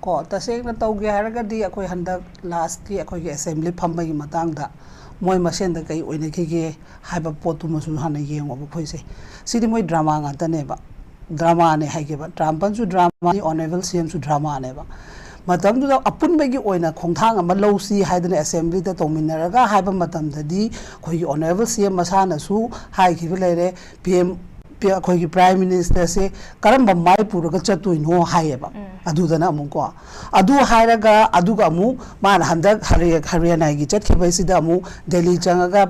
ko taseng na tawge haragadi akoy handak last ki akoy assembly phambagi matangda moi masen da kai oine ki haiba potu masu hana yeng obo khoise sidi moi drama nga ta ne ba drama ne haige ba trampan su drama ni honorable cm su drama ne ba matam du apun bagi oina khongthang ama losi haidane assembly da tongminaraga haiba matam da di khoi honorable cm masana su hai ki lere pm khoi prime minister se karamba mai puraga chatuino haiba adudana amuko adu hairaga aduga amu man handak haryana gi chatkhibai sida amu delhi changaga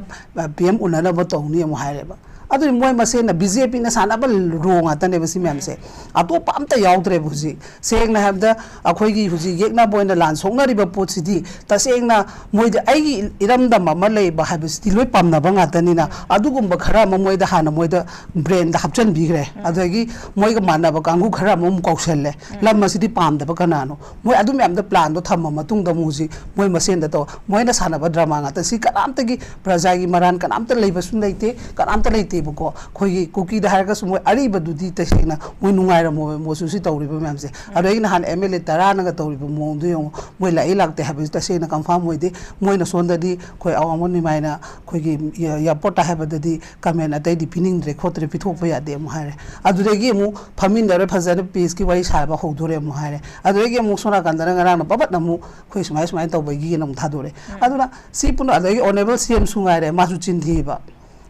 pm unana ba tongni amu haireba adu moi masena bjp na sana ba ronga tane basi mem se ato pamta yaudre buji sengna habda akhoi gi huji yekna boina lan songna riba potsidi tasengna moi de ai iramda mama lei ba habsti loi pamna ba ngata nina adugumba khara ma moi da hana moi da brain da hapchan bigre adagi moi ga manna ba kangu khara mum kauselle lam masidi pam da ba kanano moi adu mem da plan do thamma matung da muji moi masen da to moi na sana ba drama ngata si kanamta gi praja gi maran kanamta lei ba sun leite kanamta leite ko khoi kuki da harga sumoi ari badudi tasena moi nungaira mo su si tawri ba memse adoi na han mla tarana ga tawri ba mo du yong moi la ilak te habis tasena confirm moi de moi na sonda di khoi awamon ni maina khoi gi ya pota habadadi kamen atai di pining dre khotre pithop ya de mo hare adure gi mu phamin dare phazana page ki wai sa ba hodure mo hare adure gi mu sona kandana ngara na babat na mu khoi smai taw ba gi na mu thadore aduna si puno adoi honorable cm sungaire ma su chinthi ba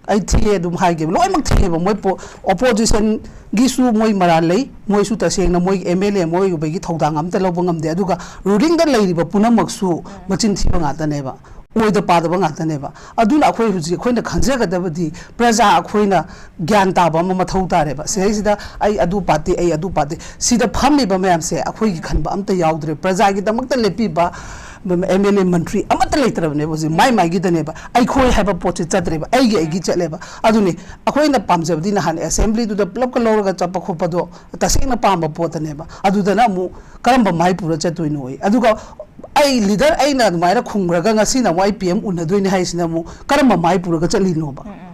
ai thie dum hai ge loi mak thie ba moi opposition gi su moi mara lei moi su ta seng na moi mla moi be gi thodang am ta lo bangam de aduga ruling da lei ba puna mak su machin thi ba ngata ne ba oi da pa da ba ngata ne ba aduna akhoi huji khoi na khanje ga da badi praja akhoi na gyan ta ba ma thau ta re ba sei sida ai adu pati sida phammi ba mayam se akhoi gi khan ba am ta yaudre praja gi damak ta lepi ba MLA मंत्री अमत लेतरबने बजे माई गी दने बा आई खोय हैबा पोचे चद्रे बा आई गी चले बा अदुनी अखोय ना पामजबदी ना हान असेंबली दु द प्लब का लोरगा चप खोपदो तसेना पाम पोतने बा अदुदना मु करम माई पुरा चतुइनो होय अदुगा आई लीडर आई ना माइरा खुंग्रगा ngasi ना वाई पीएम उनदुइने हाइसिना मु करम माई पुरा चलिनो बा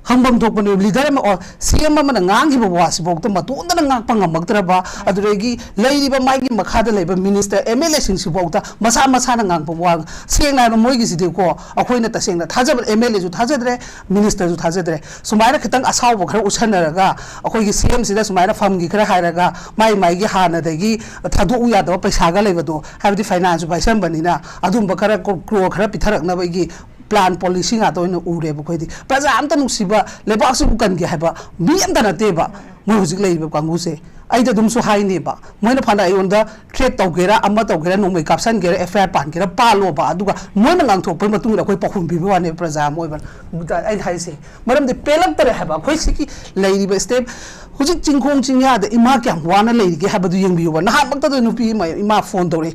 हंगबम थोपने लीडर में और सीएम मन ngang gi वास बोक त मतोन न ngang पंगमक्तर बा अदुरेगी लैरिबा माइगी मखादा लेबा मिनिस्टर एमएलए सिंग सि बोक त मसा न ngang पवा सेंगना मोइगी सिदे को अखोइना तसेंगना थाजब एमएलए जु थाजद्रे मिनिस्टर जु थाजद्रे सुमाइना खतंग असाव खर उछनरगा अखोइगी सीएम सिदा सुमाइना फमगी खर हायरगा माइगी हानदगी थादो उयादब पैसागा लेबदो हाबदि फाइनान्स बाइसम बनिना अदुम बखर क्रो खर पिथरकनबगी plan policy nga to ino ure bu khoi di praja amta nusiba lebak su kan ge haba mi amta na te ba mo hujik lei ba kangu se ai da dum su hai ne ba moi na phana ai onda threat taw gera amma taw gera no mai caption gera fr pan gera pa lo ba aduga moi na ngang thok pai matung da khoi pakhum bi ba ne praja moi ba ai hai se maram de pelak tare haba khoi siki lei ri ba step hujik chingkhong chingya da ima kyam wana lei ge haba du yeng bi ba na ha mak ta do nupi mai ima phone tore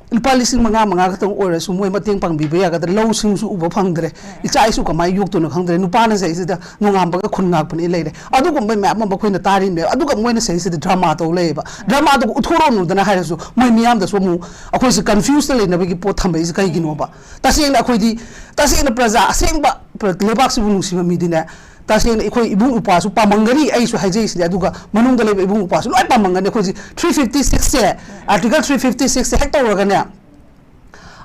Palising mga katong oras sumoy mating pang bibaya kada low sing su uba pangdre icha isu kamay yuk to na khangdre nupana sa isida nungam baga khungak pan ilay adu ko may map ba khoy na tarin be adu ko moy na sa isida drama to lay ba drama to uthoro no dana harasu moy miyam da so mu akoy si confused lay na bigi po thambay is kay gino ba tasing na akoy di tasing na praja asing ba lebak si bunung si mamidina tasing ikoi ibung upasu pamangari ai su haje is aduga manung dale ibung upasu loi pamangani khoi 356 se article 356 se hector organia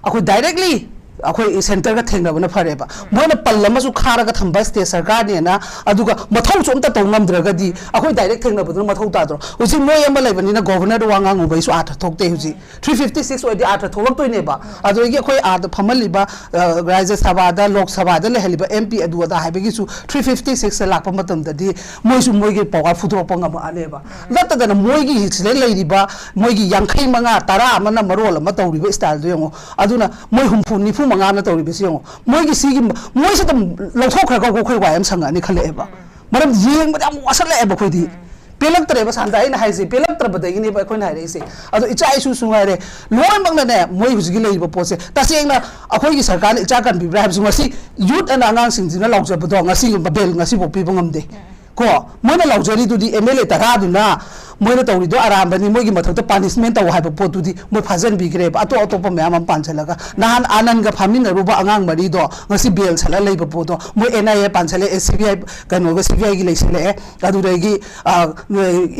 akoi directly akoi center ga thengna bana phare ba moina pallama su khara ga thamba state sarkar ne na aduga mathau chomta tongam draga di akoi direct thengna bana mathau ta dro usi moi am lai bani na governor wanga ngu bai su atha thokte huji 356 oi di atha tholak toi ne ba adu gi akoi at phamali ba rajya sabha da lok sabha da lehli ba mp adu da haibe gi su 356 se lakpa matam da di moi su moi gi power futhro panga ma ane ba latta da moi gi hisle lai ri ba moi gi yankhai manga tara amana marol ma tawri ba style do yango aduna moi humpu ni fu manga na tawri besi yango moi gi sigi moi se tam lothok khra ko khoi wayam sanga ni khale ba maram yeng ba am wasale ba khoi di pelak tare ba sanda ina haise pelak tar badai ni ba khoi na haise ado icha isu sungai re loi mak na ne moi husgi lei ba pose ta seng na akhoi gi sarkar icha kan bi brahab sungasi youth and angang sing jina laujab do ngasi ba bel ngasi bo pi bangam de ko moi na laujari du di mla tara du na मोइना तौरीदो आरामबनी मोइगी मथक्ता punishment तौ हाइबा पोतुदी मोइ फाजन बिग्रेबा अतो अतोप ma'am पांचलगा नहान आनंदगा फामिनरुबा अंगांग मरीदो ngasi बेल छला लेबा पोतो मोइ एनआईए पांचले एससीबीआई कनोगा सीबीआई गी लेसले अदुरेगी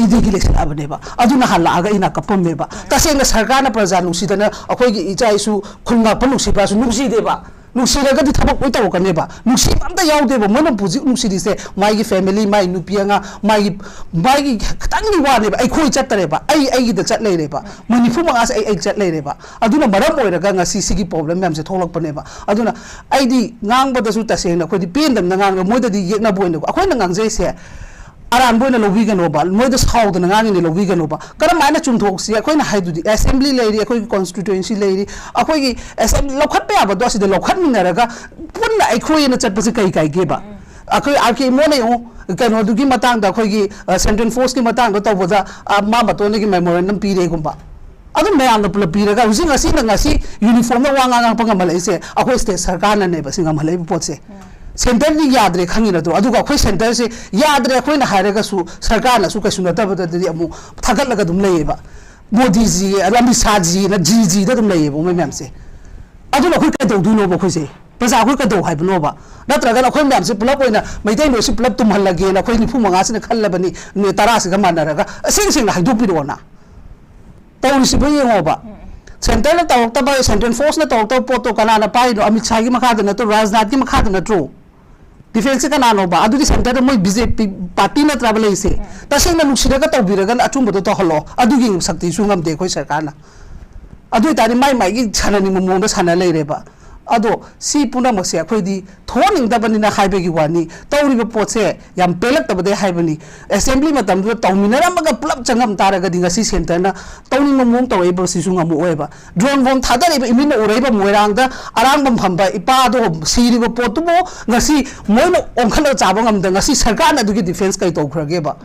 ईडी गी लेसलाबनेबा अदुना हलागा इना कपमेबा तसेंगा सरकारना प्रजा नुसिदना अखोइगी इचाइसु खुंगा पनुसिबासु नुसिदेबा नुसिरगदी थबक कोइ तवकनेबा नुसिब अमता यावदेबा Mona पुजि नुसिदिसे माइगी family my नुपियांगा माइगी खतंगनि वानेबा ai khoi chattareba ai gi da chat leireba munifu mangas ai chat leireba aduna maram oiraga ngasi sigi problem mem se tholak paneba aduna ai di ngang ba da su tasena khoi di pendam na ngang moi da di yekna boina akhoi na ngang jai se aran boina lobi gano ba moi da saw da ngang ni lobi gano ba karam maina chum thok si akhoi na haidudi assembly leiri akhoi constituency leiri akhoi gi assembly lokhat pe aba do si de lokhat minaraga punna ai khoi na chat pa se kai kai ge ba akhoi arke mo ne ho कनो दुगी मतंग दा खोगी central force की मतंग दा तबदा मा बतोने की memorandum पीरे गुंबा अदु मयाम the पुल पीरगा हुजिंग असि नंगासि uniform दा Vanga ngang पंगा मलेसे अखोय स्टेट सरकार ने बसिंगा मले पोचे सेंटर नि याद्रे खंगी न तो अदुगा अखोय सेंटर से याद्रे अखोय न हायरगा सु सरकार न सु कैसु नतबद दि अमु थागत लगा दुम लेबा मोदी जी अमित शाह जी न जी दा दुम लेबो मयाम से अदु अखोय कै दौ दुनो बखोय से प्रजा अखोय कै दौ हाइबनोबा नत्रगा अखोय म्याम से पुलप ओइना मैदै नो से पुलप तुम हल्लगे न अखोय निफु मंगा से खल्लबनी ने 10 से मानरगा असिंग सिंग हाइदोपिरोना तौरिसि बयेंगोबा सेंटर न तौरतबा सेंट्रल फोर्स न तौरतब पोतो कनाना पाइनो अमित शाह की मखाद न तो राजनाथ की मखाद न ट्रो डिफेंस कनानोबा अदुदि सेंटर मोय बीजेपी पार्टी न ट्रैवल इसे तसेंग न नुसिरगा तौबिरगा अचुंबदो तो हलो अदुगी शक्ति सुंगम दे खोय सरकार ना अदुइ तारि माइ माइगी छाननि मोंगदा छाना लेरेबा अदो सी पुनमसे अखोइदी थोनिंगदबनिना हाइबेगी वानी तौरिबा पोचे याम पेलक्तबदे हाइबनी असेंबली मतमदो तौमिनरमगा पुलप चंगम तारगदी ngasi सेंटर ना तौनिंग मोंग तौइबा सिसुंगा मोएबा ड्रोन बम थादरिबा इमिन ओरैबा मोइरांगदा अरांगबम फंबा इपादो सीरिबा पोतुबो ngasi मोइनो ओंखल चाबा ngamda ngasi सरकार ना दुगी डिफेंस कै तौखरगेबा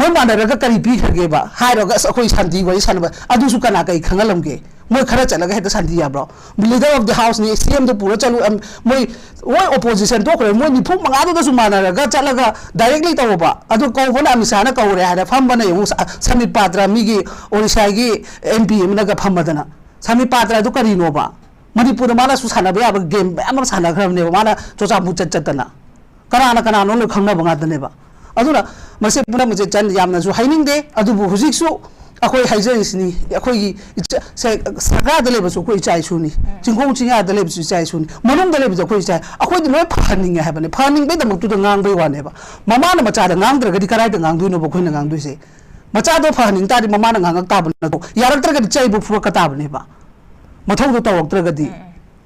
मोइ मानरगा करी पीखरगेबा हाइरगा अखोइ शांति वइ सानबा अदुसु कना कै खंगलमगे मोइ खरा चलगा हेता शांति याब्रो लीडर ऑफ द हाउस ने सीएम दो पूरा चलु मोइ ओइ ओपोजिशन तो करे मोइ निफु मंगादो दसु मानरगा चलगा डायरेक्टली तौबा अदु कौबना अमिसाना कौरे हादा फंबना यु समित पात्रा मिगी ओडिशागी एमपी मनगा फंबदना समित पात्रा दु करिनोबा मणिपुर माना सु सानबा याब गेम अमर सानखरबने माना चोचा मुच चतना कनाना नो खंगना बंगादनेबा अदुना मसे पुना मुझे चन यामना सु हाइनिंग दे अदुबु हुजिकसु अखोई हाइजरिसनी अखोई सरकार दले बसु कोई चाइ सुनी चिंगों चिंगा दले बसु चाइ सुनी मनों दले बसु कोई चाइ अखोई लोय फनिंग है बने फनिंग बे दमक तु ngang बे वाने बा ममा न मचा द ngang द्रगदि कराइ द ngang दुनो बखोइ न ngang दुसे मचा दो फनिंग तादि ममा न ngang ता बन तो यारक तरगदि चाइ बु फुर कता बने बा मथौ दो तवक तरगदि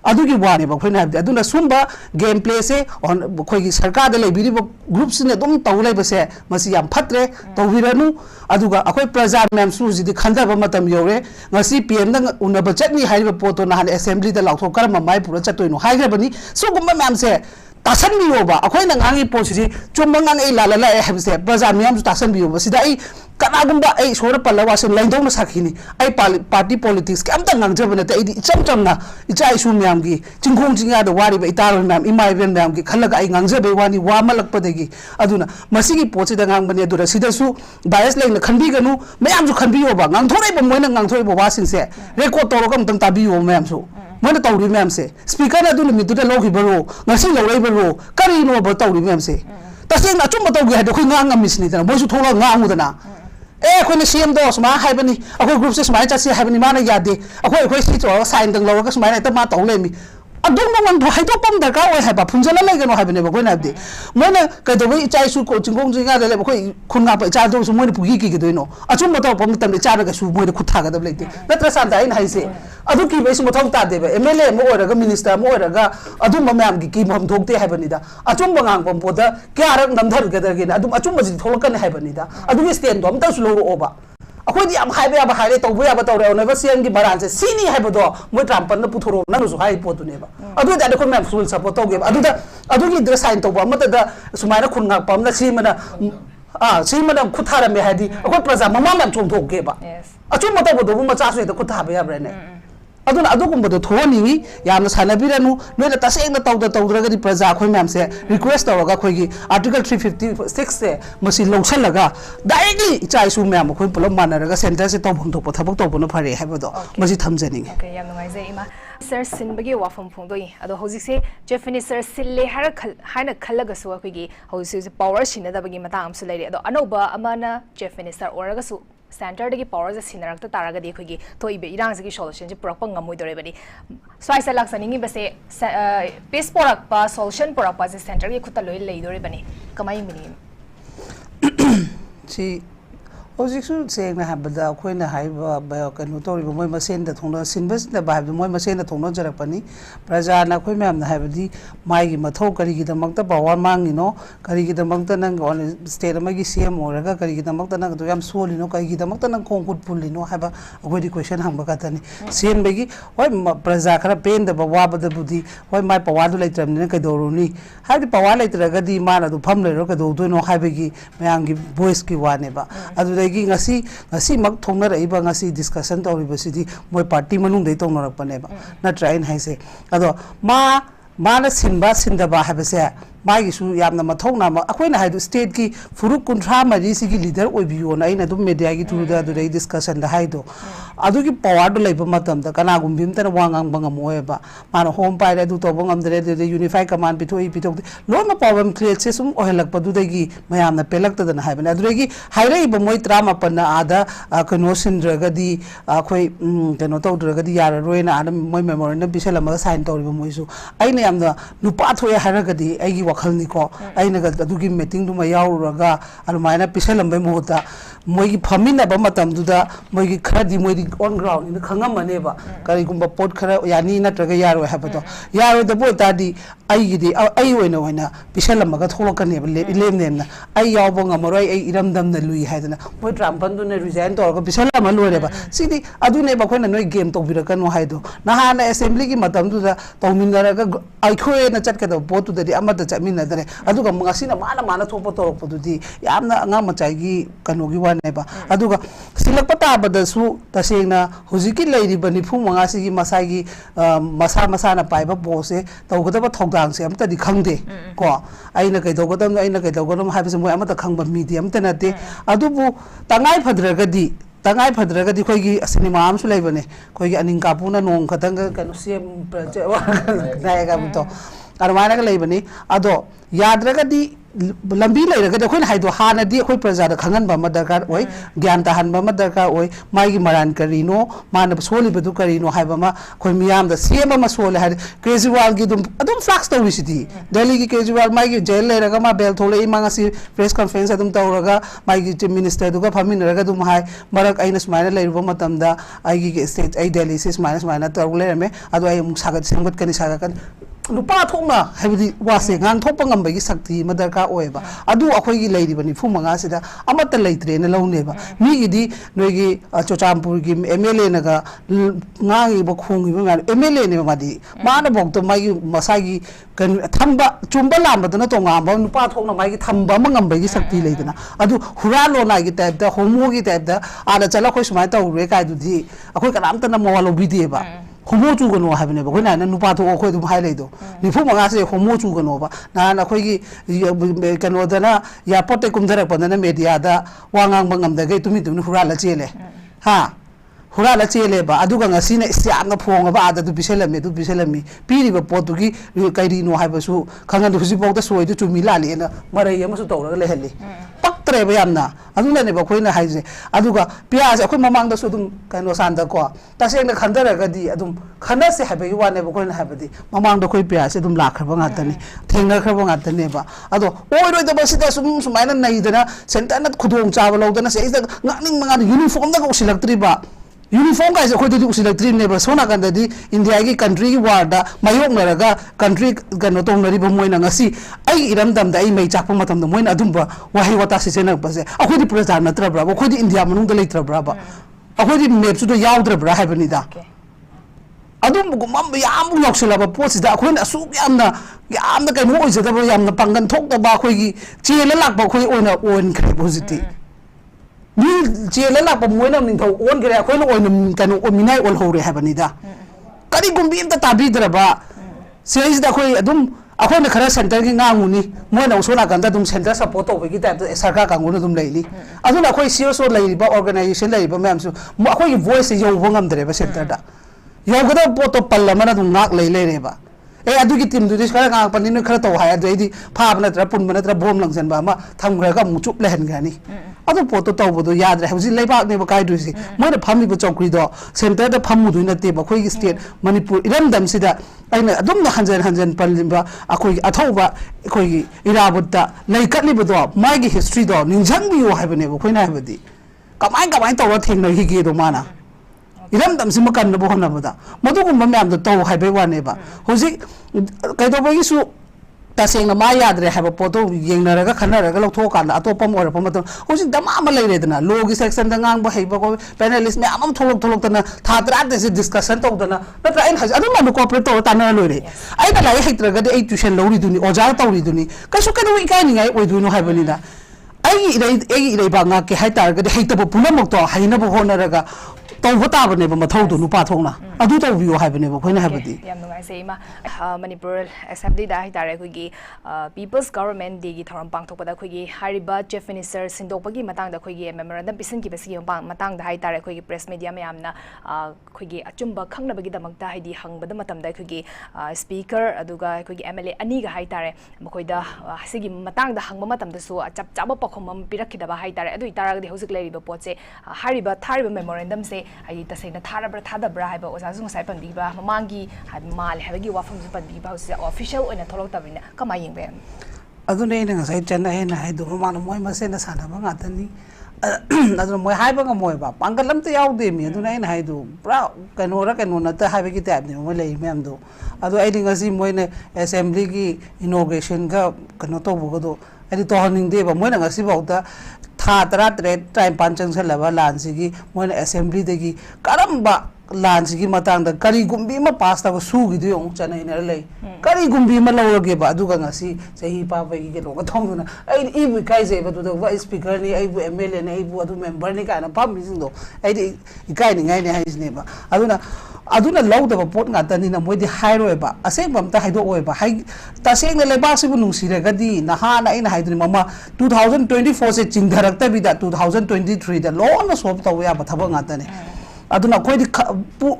अदुगी वाने बा खोइना हबदि अदुना सुंबा गेम प्ले से ऑन खोइगी सरकार द लेबिरि ग्रुप्स ने दम तौलै बसे मसी याम फत्रे तौबिरनु अदुगा अखोइ प्रजा मैम सुजिदि खंदबा मतम योरे ngasi पीएम द उनब चटनी हाइबा पोतो ना असेंबली द लाउथो करम माइ पुरा चतोइनो हाइग्रबनी सुगुम्बा मैम से तासन बियोबा अखोइ न ngangi पोसिसि चुम्बा ngang ए लाला ए हबसे प्रजा मैम सु तासन बियोबा सिदा ए कनागुम्बा ए सोर पल्लवा से लैदों साखिनी ए पार्टी पॉलिटिक्स के अमता ngangjब नते ए इचम चमना इचा इशु मैम की चिंगों चिंगा द वारिबा इतारो मैम इमाइबेन मैम की खलगा ए ngangjबे वानी वामलकपदेगी अदुना मसिगी पोचे द ngangbने दुरा सिदसु बायस लेन खनबिगनु मैम सु खनबियोबा nganथोरैबा मोइना nganथोरैबा वासिंग से रेकॉर्ड तौरगा अमतंग ताबियो मैम सु मोइना तौरि मैम से स्पीकर अदु निमितुदा लोगिबरो ngasi लौरैबरो करिनो ब तौरि मैम से तसेंग अचुम तौगे हादो खै ngang ngamisनि तना मोइसु थोला nganगुदना ए खोने सीएम दो समा हाइबनी अखोइ ग्रुप से समाय चासी हाइबनी माना यादे अखोइ सी तो साइन दंग लौरगा समाय त मा तौलेमी अदुम मन हाइदोपम दरकार ओइ हाइबा फुंजला लेगनो हाइबने बखोइ नाबदि मोइना कदोबै इचाइसु को चिंगों जिंगा दले बखोइ खुनगा प इचा दो सु मोइना पुगी की दोइनो अचुम तो पम तम इचारगा सु मोइना खुथा गदब लेते नत्र सानदा इन हाइसे अदु की बैसु मथौ तादेबे एमएलए मो ओरगा मिनिस्टर मो ओरगा अदुम मयाम की मम थोकते हाइबनिदा अचुम बंगांग पम पोदा क्यारक नमधर गदरगिना अदुम अचुम बजि थोलकन हाइबनिदा अदुगी स्टैंड दो अमता सु लोरो ओबा अखोदी याम हाइबे या हाइले तौबो या तौरे ओनेबा सीएम की बरान से सीनी हाइबदो मोइ ट्राम्पन न पुथोरो ननुसु हाइ पोतुनेबा अदु दादे को मैम फुल सपोर्ट तौगेबा अदुदा अदुगी द्र साइन तौबा मतदा सुमाइना खुनगा पमना सीमना सीमना खुथारमे हादि अखो प्रजा ममा मैम चोंथोगेबा अचुम मतबदो मचासु त खुथाबे याब्रेने aduna adugumbado thoni yamna sanabiranu noina tasengna tawdragadi praja khoi myam se request tawraga khoigi article 356 se masi lawsalaga directly ichai su myam khoi pulam manaraga center se tawbang thok thabak tawbona phare habado masi thamjani okay yam ngai zai ima sir sinbagi wafam phongdoi ado hojik se Japanese sir sille haina khalaga su khoigi hojik se power sinadabagi mata amsu leire ado anoba amana Japanese sir oraga su center dagi power se sinarakta taraga de khoigi toibe irang se solution je purak ngamoi dore bani swaisa laksaningi base peace porak pa solution porak pa center ge khuta loi lei dore bani kamai mini si hojiksu sengna habada khoina haiba kanu tori moi masen da thongna sinbas da ba moi masen da thongna jarakpani praja na khoi myam na habadi mai gi mathau kari gi damakta power mangi no kari gi damakta nang on state ma gi cm oraga kari gi damakta nang to yam soli no kari gi damakta nang kongkut pulli no haba agoi question hangba ka tani cm bagi hoi praja khara pen da wa ba da budi hoi mai power du laitram ne ka doruni hadi power laitraga di mana du pham le ro ka do no haibagi mayang gi voice ki wa ne ba adu ngasi mak thongna raiba ngasi discussion tawriba sidi moi party manung dei tongna rakpane ba na train haise ado mana sinba sindaba habase magi su yamna mathongna ma akoina haidu state ki furuk kunthra mari sigi leader oibiyo na ina dum media gi turuda du dei discussion da haido adu ki power do leiba matam da kana gumbim tan wangang bangam oeba mana home pai da du to bangam dre de unify command pitoi pitok lo ma problem create se sum ohelak padu degi mayamna pelak ta na haibana adu gi hairei ba moi trama panna ada kano sindraga di khoi kano tawdraga di yara roina adam moi memory na biselama sign tawriba moisu aina yamna nupa thoya haraga di ai wakhalni ko aina ga adugi meeting du ma yauraga almaina pisalambai mohota moigi phamina ba matam duda moigi khadi moigi on ground in khangam mane ba kari gumba pot khara yani natraga yaro habado yaro da boy tadi ai gidi ai oina pisalama ga tholokane ba lemnemna ai yawbo ngamaroi ai iramdam na lui haidana moi trampan du na resign to ga pisalama lore ba sidi adune ba khoina noi game to birakano haido na hana assembly gi matam duda tawminaraga ai khoe na chatka da pot du dadi amata mina dare aduga ngasina mana thopa torok pududi yamna anga machai gi kanogi wane ba aduga silakpa tabada su tasengna hojiki leiri bani phu manga sigi masagi masa na paiba bose tawgada ba thogdang se amta di khangde ko aina kai tawgadam habise moi amata khangba medium tanate adubu tangai phadragadi khoigi cinema am su leibane khoigi aning kapuna nong khatang kanu sem nayaga buto arwana ga leibani ado yadragadi lambi leiragadi khoi haido hanadi khoi prajada khangan ba madarkar oi gyan ta han ba madarkar oi mai gi maran karino mana soli bedu karino haiba ma khoi miyam da sema ma sole ha kejriwal gi dum flax to visiti delhi gi kejriwal mai gi jail leiraga ma bel thole i manga si press conference adum tawraga mai gi minister du ga phaminaraga dum hai marak aina smaina leirbo matamda ai gi state ai delhi se smaina tawle me ado ai sagat semgat kani sagat lupa thongna habidi wase ngang thokpa ngambagi sakti madarka oeba adu akhoi gi leiri bani fu manga sida amata leitre na laune ba mi gi di noigi chochampur gi mla naga ngangi ba khongi ba mla ne ma di mana bok to mai masagi kan thamba chumba lamba dana to ngamba lupa thongna mai gi thamba mangambagi sakti leidana adu huralo na gi type da homo gi type da ada chala khoi sumai ta ure kai du di akhoi kanam ta na mawalo bidi ba homo chu gano habne ba khoi na nupa to khoi dum hai leido ni fu manga se homo chu gano ba na na khoi gi kano dana ya pote kum dara pa na media da wangang bangam da ge tumi tumi hurala chele ha hurala chele ba aduga ngasi na isyam na phonga ba ada du biselami piri ba potu gi kairi no hai ba su khangan du husi pok da soi du chumi la le na marai yama su tawra le heli paktre ba yamna aduna ne ba khoi na haije aduga piya se khoi mamang da su dum kaino san da ko ta se na khandara ga di adum khana se ha ba yu wa ne ba khoi na ha ba di mamang da khoi piya se dum la khar ba nga ta ni thenga khar ba nga ta ne ba ado oi roi da ba si da sum sumaina nai da na senta na khudong cha ba lo da na se ngning manga uniform da ko silak tri ba uniform guys khoi du usilatri ne ba sona kan di india gi country gi war da mayok naraga country gano tong nari ba moina ngasi ai iram dam da ai mai chakpa matam da moina adum ba wahi wata se sena ba se akhoi di praja na tra bra akhoi di india manung da leitra bra ba akhoi di map su do yaudra bra ha bani da adum gumam yam loksela ba posi da akhoi na su yamna kai mo oje da ba yamna pangan thok da ba akhoi gi chela lak ba akhoi oina on kre positive ni chela lak ba moina ning thau on kre akhoi no oina kan o minai ol hore ha bani da ꯀꯔꯤꯒꯨꯝꯕꯤ ꯑꯝꯇ ꯇꯥꯕꯤꯗ꯭ꯔꯕ ꯁꯤꯗꯩꯁꯤꯗ ꯑꯩꯈꯣꯏꯅ ꯈꯔ ꯁꯦꯟꯇꯔꯒꯤ ꯉꯥꯡꯉꯨꯅꯤ ꯃꯣꯏꯅ ꯎꯁꯣ ꯅꯥꯀꯟꯗ ꯑꯗꯨꯝ centre support ꯇꯧꯕꯒꯤ ꯇꯥꯏꯞꯇ ꯁꯔꯀꯥꯔ ꯀꯥꯡꯕꯨꯅ ꯑꯗꯨꯝ ꯂꯩꯅꯤ ꯑꯗꯨꯅ ꯑꯩꯈꯣꯏ CSO ꯂꯩꯔꯤꯕ ꯑꯣꯔꯒꯅꯥꯏꯖꯦꯁꯟ ꯂꯩꯔꯤꯕ ꯃꯌꯥꯝꯁꯨ ꯑꯩꯈꯣꯏꯒꯤ ꯚꯣꯏꯁꯁꯦ ꯌꯧꯕ ꯉꯝꯗ꯭ꯔꯦꯕ ꯁꯦꯟꯇꯔꯗ ꯌꯧꯒꯗꯕ ꯄꯣꯠꯇꯣ ꯄꯜ ꯑꯃꯅ ꯑꯗꯨꯝ ꯉꯥꯛ ꯂꯩꯔꯦꯕ ꯑꯗꯨꯒꯤ ꯇꯤꯝꯗꯨꯗꯤ ꯈꯔ ꯉꯥꯡꯉꯛꯄꯅꯤ ꯅꯣꯏ ꯈꯔ ꯇꯧ ꯍꯥꯏ ꯑꯗꯨ ꯑꯩꯗꯤ ꯐꯥꯕ ꯅꯠꯇ꯭ꯔ ꯄꯨꯟꯕ ꯅꯠꯇ꯭ꯔ ꯕꯣꯝ ꯂꯪꯁꯤꯟꯕ ꯑꯃ ꯊꯝꯈ꯭ꯔꯒ ꯑꯃꯨꯛ ꯆꯨꯞ ꯂꯩꯍꯟꯈ꯭ꯔꯅꯤ ꯑꯗꯨ ꯄꯣꯠꯇꯣ ꯇꯧꯕꯗꯣ ꯌꯥꯗ꯭ꯔꯦ ꯍꯧꯖꯤꯛ ꯂꯩꯕꯥꯛꯅꯦꯕ ꯀꯥꯏꯗꯣꯏꯁꯦ ꯃꯣꯏꯅ ꯐꯝꯃꯤꯕ ꯆꯧꯀ꯭ꯔꯤꯗꯣ ꯁꯦꯟꯇꯔꯗ ꯐꯝꯃꯨꯗꯣꯏ ꯅꯠꯇꯦꯕ ꯑꯩꯈꯣꯏꯒꯤ ꯁ꯭ꯇꯦꯠ ꯃꯅꯤꯄꯨꯔ ꯏꯔꯝꯗꯝꯁꯤꯗ ꯑꯩꯅ ꯑꯗꯨꯝ ꯍꯟꯖꯟ ꯄꯜꯂꯤꯕ ꯑꯩꯈꯣꯏꯒꯤ ꯑꯊꯧꯕ ꯑꯩꯈꯣꯏꯒꯤ ꯏꯔꯥꯕꯣꯠꯇ ꯂꯩꯀꯠꯂꯤꯕꯗꯣ ꯃꯥꯒꯤ ꯍꯤꯁꯇ꯭ꯔꯤꯗꯣ ꯅꯤꯡꯁꯤꯡꯕꯤꯌꯨ ꯍꯥꯏꯕꯅꯦꯕ ꯑꯩꯈꯣꯏꯅ ꯍꯥꯏꯕꯗꯤ ꯀꯃꯥꯏ ꯇꯧꯔ ꯊꯦꯡꯅꯈꯤꯒꯦꯗꯣ ꯃꯥꯅ 이런담시면 간다고 하나보다 모두 공부하면 또 해배와네봐 혹시 그래도보기수 다생나 마야드레 해봐 보도 얘기나라가 가나라가 로토간다 아토펌 어려펌 어떤 혹시 담아마 레이레드나 로기 섹션다 강보 해보고 패널리스트 매 아무 톨록톨록다나 다들한테서 디스커션 또더나 나가 인 하지 아무만 코퍼레이터 따나 로이레 아이가 라이 해트라가데 에이 튜션 로리두니 오자 떠리두니 그래서 이까니가 오이두노 해버니다 ꯑꯩꯒꯤ ꯏꯔꯩꯕꯥꯛ ꯉꯥꯛꯀꯦ ꯍꯥꯏꯇꯥꯔꯒꯗꯤ ꯍꯩꯇꯕ ꯄꯨꯝꯅꯃꯛꯇꯣ ꯍꯩꯅꯕ ꯍꯣꯠꯅꯔꯒ ꯇꯧꯕ ꯇꯥꯕꯅꯦꯕ ꯃꯊꯧꯗꯣ ꯅꯨꯄꯥ ꯊꯣꯛꯅ ꯑꯗꯨ ꯇꯧꯕꯤꯌꯣ ꯍꯥꯏꯕꯅꯦꯕ ꯑꯩꯈꯣꯏꯅ ꯍꯥꯏꯕꯗꯤ ꯌꯥꯝ ꯅꯨꯡꯉꯥꯏꯖꯩ ꯏꯃꯥ ꯃꯅꯤꯄꯨꯔ ꯑꯦꯁꯦꯝꯕ꯭ꯂꯤꯗ ꯍꯥꯏꯇꯥꯔꯦ ꯑꯩꯈꯣꯏꯒꯤ ꯄꯤꯄꯜꯁ ꯒꯚꯔꯟꯃꯦꯟꯠ ꯗꯦꯒꯤ ꯊꯧꯔꯝ ꯄꯥꯡꯊꯣꯛꯄꯗ ꯑꯩꯈꯣꯏꯒꯤ ꯍꯥꯏꯔꯤꯕ ꯆꯤꯐ ꯃꯤꯅꯤꯁꯇꯔ ꯁꯤꯟꯗꯣꯛꯄꯒꯤ ꯃꯇꯥꯡꯗ ꯑꯩꯈꯣꯏꯒꯤ ꯃꯦꯃꯣꯔꯦꯟꯗꯝ ꯄꯤꯁꯤꯟꯈꯤꯕꯁꯤꯒꯤ ꯃꯇꯥꯡꯗ ꯍꯥꯏꯇꯥꯔꯦ ꯑꯩꯈꯣꯏꯒꯤ ꯄ꯭ꯔꯦꯁ ꯃꯤꯗꯤꯌꯥ ꯃꯌꯥꯝꯅ ꯑꯩꯈꯣꯏꯒꯤ ꯑꯆꯨꯝꯕ ꯈꯪꯅꯕꯒꯤꯗꯃꯛꯇ ꯍꯥꯏꯗꯤ ꯍꯪꯕꯗ ꯃꯇꯝꯗ ꯑꯩꯈꯣꯏꯒꯤ ꯁ꯭ꯄꯤꯀꯔ ꯑꯗꯨꯒ ꯑꯩꯈꯣꯏꯒꯤ MLA ꯑꯅꯤꯒ ꯍꯥꯏꯇꯥꯔꯦ ꯃꯈꯣꯏꯗ ꯁꯤꯒꯤ ꯃꯇꯥꯡꯗ ꯍꯪꯕ ꯃꯇꯝꯗꯁꯨ ꯆꯞ ꯆꯥꯕ ꯄꯥꯎꯈꯨꯝ ꯑꯃ ꯄꯤꯔꯛꯈꯤꯗꯕ ꯍꯥꯏꯇꯥꯔꯦ ꯑꯗꯨ ꯑꯣꯏꯇꯥꯔꯒꯗꯤ ꯍꯧꯖꯤꯛ ꯂꯩꯔꯤꯕ ꯄꯣꯠꯁꯦ ꯊꯥꯔꯤꯕ ꯃꯦꯃꯣꯔꯦꯟꯗꯝꯁꯦ ꯍꯥꯏꯗꯤ ꯇꯁꯦꯡꯅ ꯊꯥꯔꯕ꯭ꯔꯥ ꯊꯥꯗꯕ꯭ꯔꯥ ꯍꯥꯏꯕ ꯑꯣꯖꯥꯁꯨ ꯉꯁꯥꯏ ꯄꯟꯕꯤꯕ ꯃꯃꯥꯡꯒꯤ ꯃꯥꯜꯂꯦ ꯍꯥꯏꯕꯒꯤ ꯋꯥꯐꯝꯁꯨ ꯄꯟꯕꯤꯕ ꯍꯧꯖꯤꯛ ꯑꯣꯐꯤꯁꯤꯌꯦꯜ ꯑꯣꯏꯅ ꯊꯣꯛꯂꯛꯇꯕꯅꯤꯅ ꯀꯃꯥꯏꯅ ꯌꯦꯡꯕ ꯌꯥꯏ ꯑꯗꯨꯅ ꯑꯩꯅ ꯉꯁꯥꯏ ꯆꯟꯅꯩꯅ ꯍꯥꯏꯗꯣ ꯃꯃꯥꯅ ꯃꯣꯏ ꯃꯁꯦꯟꯅ ꯁꯥꯟꯅꯕ ꯉꯥꯛꯇꯅꯤ ꯑꯗꯨꯅ ꯃꯣꯏ ꯍꯥꯏꯕ ꯉꯝꯃꯣꯏꯕ ꯄꯥꯡꯒꯜ ꯑꯝꯇ ꯌꯥꯎꯗꯦꯃꯤ ꯑꯗꯨꯅ ꯑꯩꯅ ꯍꯥꯏꯗꯣ ꯄꯨꯔꯥ ꯀꯩꯅꯣ ꯅꯠꯇ ꯍꯥꯏꯕꯒꯤ ꯇꯥꯏꯞꯅꯦ ꯃꯣꯏ ꯂꯩ ꯃꯌꯥꯝꯗꯣ ꯑꯗꯣ ꯑꯩꯗꯤ ꯉꯁꯤ ꯃꯣꯏꯅ ꯑꯦꯁꯦꯝꯕ꯭ꯂꯤꯒꯤ ꯏꯅꯣꯒ꯭ꯔꯦꯁꯟꯒ ꯀꯩꯅꯣ ꯇꯧꯕꯒꯗꯣ ꯑꯩꯗꯤ ꯇꯧꯍꯟꯅꯤꯡꯗꯦꯕ ꯃꯣꯏꯅ ꯉꯁꯤꯐꯥꯎꯗ ꯊꯥ 13-15 ꯆꯪꯁꯜꯂꯕ ꯂꯥꯟꯁꯤꯒꯤ ꯃꯣꯏꯅ ꯑꯦꯁꯦꯝꯕ꯭ꯂꯤꯗꯒꯤ ꯀꯔꯝꯕ ꯂꯥꯟꯁꯤꯒꯤ ꯃꯇꯥꯡꯗ ꯀꯔꯤꯒꯨꯝꯕꯤ ꯑꯃ ꯄꯥꯁ ꯇꯧꯕ ꯁꯨꯒꯤꯗꯨ ꯌꯦꯡꯉꯨ ꯆꯠꯅꯩꯅꯔ ꯂꯩ ꯀꯔꯤꯒꯨꯝꯕꯤ ꯑꯃ ꯂꯧꯔꯒꯦꯕ ꯑꯗꯨꯒ ꯉꯁꯤ ꯆꯍꯤ ꯄꯥꯕꯒꯤ ꯀꯩꯅꯣꯒ ꯊꯣꯡꯗꯨꯅ ꯑꯩꯗꯤ ꯏꯕꯨ ꯏꯀꯥꯏꯖꯩꯕꯗꯨꯗ ꯑꯩ ꯁ꯭ꯄꯤꯀꯔꯅꯤ ꯑꯩꯕꯨ MLAꯅꯤ ꯑꯩꯕꯨ ꯑꯗꯨ ꯃꯦꯝꯕꯔꯅꯤ ꯀꯥꯏꯅ ꯐꯝꯃꯤꯁꯤꯡꯗꯣ ꯑꯩꯗꯤ ꯏꯀꯥꯏꯅꯤꯡꯉꯥꯏꯅꯤ ꯍꯥꯏꯁꯤꯅꯦꯕ ꯑꯗꯨꯅ ꯂꯧꯗꯕ ꯄꯣꯠ ꯉꯥꯛꯇꯅꯤꯅ ꯃꯣꯏꯗꯤ ꯍꯥꯏꯔꯣꯏꯕ ꯑꯁꯦꯡꯕ ꯑꯝꯇ ꯍꯥꯏꯗꯣꯛꯑꯣꯏꯕ ꯇꯁꯦꯡꯅ ꯂꯩꯕꯥꯛꯁꯤꯕꯨ ꯅꯨꯡꯁꯤꯔꯒꯗꯤ ꯅꯍꯥꯟ ꯑꯩꯅ ꯍꯥꯏꯗꯨꯅꯤ ꯃꯃꯥ 2024ꯁꯦ ꯆꯤꯡꯊꯔꯛꯇꯕꯤꯗ 2023ꯗ ꯂꯣꯟꯅ ꯁꯣꯜꯕ ꯇꯧꯕ ꯌꯥꯕ ꯊꯕꯛ ꯉꯥꯛꯇꯅꯤ aduna koi di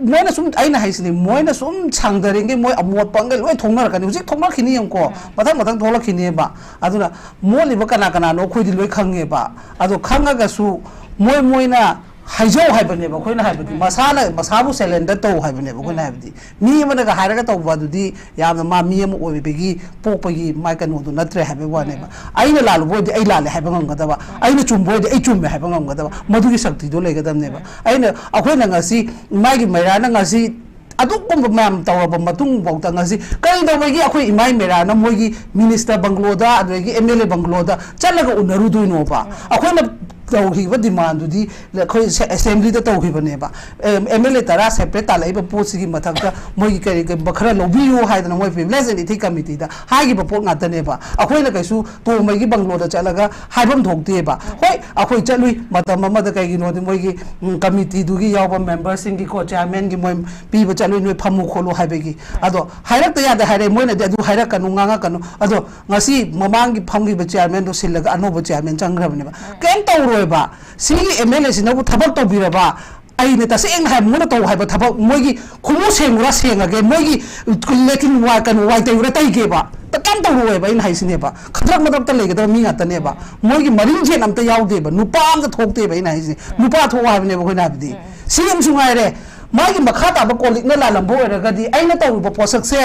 moina sum aina haisini moina sum changdaringe moi amot pangai loi thongnar kani hujik thongnar khini yamko mathang thola khini ba aduna moli ba kana no khoi di loi khange ba ado khanga ga su moina haijau haibane ba khoina haibadi masala masabu cylinder to haibane ba khoina haibadi mi mana ga hairaga to ba dudi yamna ma mi am oibegi pokpagi mai kanu du natre haibe wane ba aina lalu bodi ai lale haiba ngam ba aina chumbodi ai chumme haiba ngam ba madugi sakti do legadam ne ba aina akhoina ngasi magi mairana ngasi adukkumba mam tawaba matung bauta ngasi kai da wagi akhoi imai mairana mogi minister bangloda adegi MLA bangloda chalaga unaru duino ba akhoina tauhiba demand di khoi assembly da tauhiba ne ba MLA tara separate ta laiba post gi mathakta moi kari bakhara lobiyu haidana moi privilege and ethics committee da hagi ba pot ngata ne ba akhoi na kaisu to mai gi banglo da chalaga haibam thokte ba hoi akhoi chalui matam ma da kai gi no moi gi committee du gi yaw member sing gi ko chairman gi moi pi ba chalui noi phamu kholo haibe gi ado hairak ta ya da haire moi na adu hairak kanu nganga kanu ado ngasi mamang gi pham gi ba chairman do silaga anoba chairman changrab ne ba ken tawro ba sigi MLA sinabu thabak to biraba aine ta seng ha muna to ha ba thabak moigi khumu sengura sengage moigi lekin wa kan wa tai ura tai ge ba ta kan to ro ba in haisine ba khadrak madam ta lege da mi ngata ne ba moigi maring je nam ta yaw de ba nupa am ta thokte ba in haisine nupa tho ha ne ba khoi na bdi sigam sungai re magi makhata ba kolik na la lambo era gadi aina to ba posak se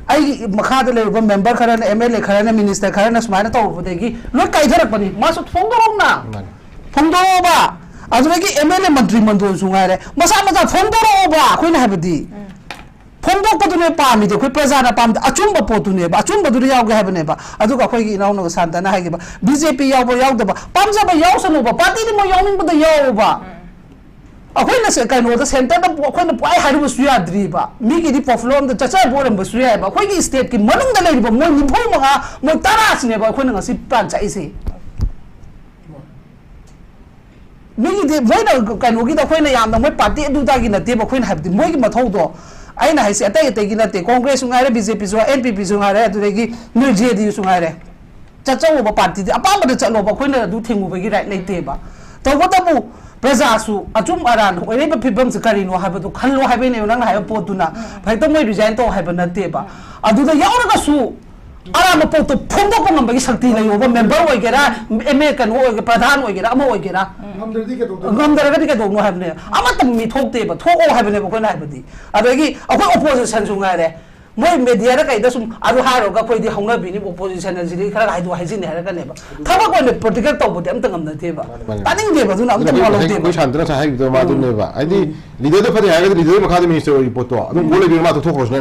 ai makhada le ba member kharana MLA kharana minister kharana smaina to ba degi lo kai dharak bani ma su phongdorong na phongdoroba aduragi MLA mantri mandol sungare masa phongdoroba khoina habdi phongdok padune pami de khoi prajana pam achumba potune ba achumba duri yaw ga habne ba aduga khoi gi inaw no santana hagi ba BJP yaw da ba pamja ba yaw sanu ba party ni mo yawning ba da yaw ba akhoi se kai no da center da akhoi na pai haru su ya dri ba mi gi di poflom da chacha boram ba su ya ba akhoi gi state ki manung da le ba mo ni phoi ma mo taras ne ba akhoi na ngasi plan chai se migi de voina kanu gi da khoina yam da moi party du da gi na te ba khoina habdi moi gi mathau do ꯑꯩꯅ ꯍꯥꯏꯁꯦ ꯑꯇꯩ ꯑꯇꯩꯒꯤ ꯅꯠꯇꯦ ꯀꯣꯡꯒ꯭ꯔꯦꯁꯁꯨ ꯉꯥꯏꯔꯦ ꯕꯤꯖꯦꯄꯤꯁꯨ NPPꯁꯨ ꯉꯥꯏꯔꯦ ꯑꯗꯨꯗꯒꯤ ꯅꯣꯏ JDUꯁꯨ ꯉꯥꯏꯔꯦ ꯆꯠꯆꯧꯕ ꯄꯥꯔꯇꯤꯗꯤ ꯑꯄꯥꯝꯕꯗ ꯆꯠꯂꯣꯕ ꯑꯩꯈꯣꯏꯅ ꯑꯗꯨ ꯊꯤꯡꯉꯨꯕꯒꯤ ꯔꯥꯏꯠ ꯂꯩꯇꯦꯕ ꯇꯧꯕꯇꯕꯨ प्रजासु अचुम अरान ओइरेब फिबम से करिनो हाबदु खल्लो हाबेने नंग हाय पोतुना फाइतो मोय रिजाइन तो हाब नतेबा अदुदा यावरगसु अराम पोतो फोंदो पंगबगी शक्ति लयोबा मेंबर ओइगेरा एमए कनो ओइगे प्रधान ओइगेरा Amo ओइगेरा ngomdaraga ke dogno habne amata mi thokte ba thoko habne ba koina habdi adagi akoi opposition su ngare moi media ra kai da sum adu haro ga koi di hongna bini opposition na jiri khara hai du hai jin hara ka ne ba thaba ko ne political to bodi am tangam na the ba taning de ba du na am tang lo de ko chandra sa hai do ma du ne ba ai leader da phade ha ga leader ma khadi minister report to adu bole bi ma to thoko sna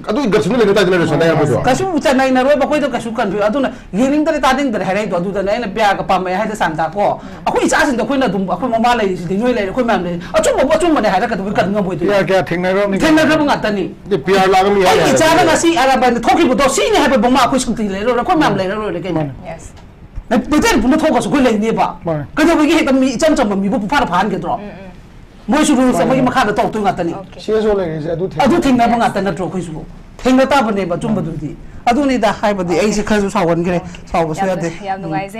adu gatsnu le ta dina sna ya ba do kasu ucha nai na roi ba koi do kasu kan adu na yening da ta ding da hai do adu da na pya ka pa mai hai da sam ta ko akoi cha sin da koi na dum akoi mama lai si noi lai koi mam lai achum ma ne hai da ka du kan ngam boi tu ya kya thing na ro ni thing na ro nga ta ni de pr la ga mi ai cha na si araban thoki bu do si ne hai ba boma akoi sum ti lai ro koi mam lai ro le kai yes na betel bu no thoka su koi lai ne ba ka do gi he ta mi cham cham mi bu pu pha phan ke tro moi su ru sa mai ma kha da to tu nga ta ni CSO le se adu thing na ba nga ta na tro koi su thing na ta ba ne ba chum ba du di adu ni da hai ba di ai se kha su sa wan gre sa ba su ya de yam nungai